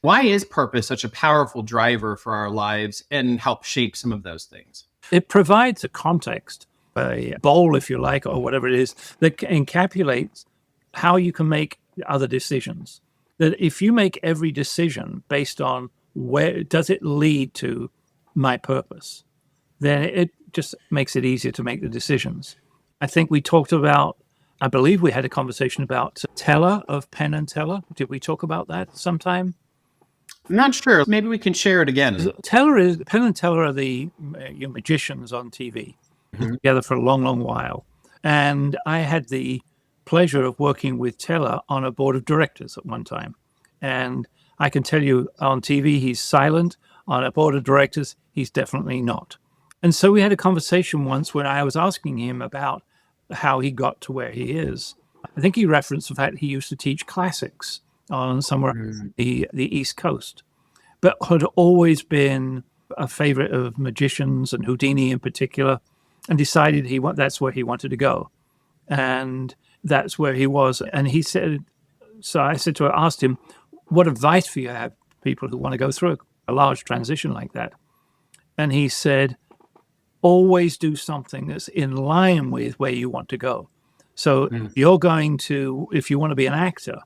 Why is purpose such a powerful driver for our lives and help shape some of those things? It provides a context, a bowl, if you like, or whatever it is, that encapsulates how you can make other decisions. That if you make every decision based on where does it lead to my purpose, then it just makes it easier to make the decisions. I think we talked about, I believe we had a conversation about Teller of Penn and Teller. Did we talk about that sometime? I'm not sure. Maybe we can share it again. Penn and Teller are the magicians on TV. Mhm. Together for a long, long while. And I had the pleasure of working with Teller on a board of directors at one time. And I can tell you on TV, he's silent. On a board of directors, he's definitely not. And so we had a conversation once when I was asking him about how he got to where he is. I think he referenced the fact he used to teach classics on somewhere the East Coast, but had always been a favorite of magicians and Houdini in particular, and decided that's where he wanted to go. And that's where he was. And he said, so I asked him, what advice do you have for people who want to go through a large transition like that? And he said, always do something that's in line with where you want to go. So if you want to be an actor,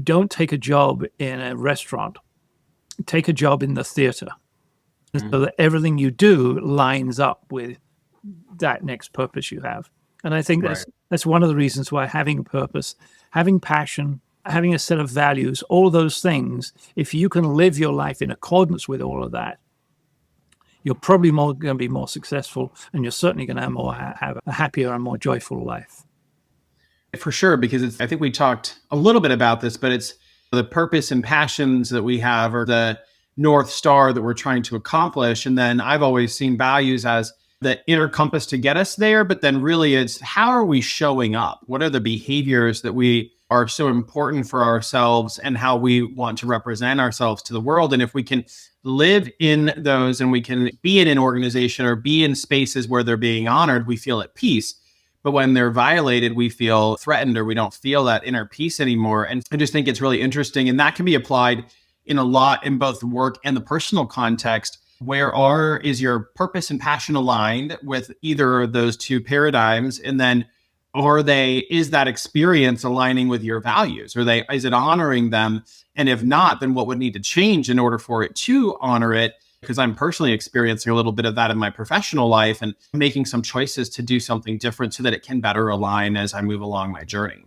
don't take a job in a restaurant, take a job in the theater. So that everything you do lines up with that next purpose you have. And I think that's one of the reasons why having a purpose, having passion, having a set of values, all those things, if you can live your life in accordance with all of that, you're probably going to be more successful, and you're certainly going to have a happier and more joyful life. For sure, because I think we talked a little bit about this, but it's the purpose and passions that we have are the North Star that we're trying to accomplish. And then I've always seen values as the inner compass to get us there. But then really it's how are we showing up? What are the behaviors that we are so important for ourselves and how we want to represent ourselves to the world? And if we can live in those and we can be in an organization or be in spaces where they're being honored, we feel at peace. But when they're violated, we feel threatened or we don't feel that inner peace anymore. And I just think it's really interesting. And that can be applied in both the work and the personal context. Is your purpose and passion aligned with either of those two paradigms? And then is that experience aligning with your values? Is it honoring them? And if not, then what would need to change in order for it to honor it? Because I'm personally experiencing a little bit of that in my professional life and making some choices to do something different so that it can better align as I move along my journey.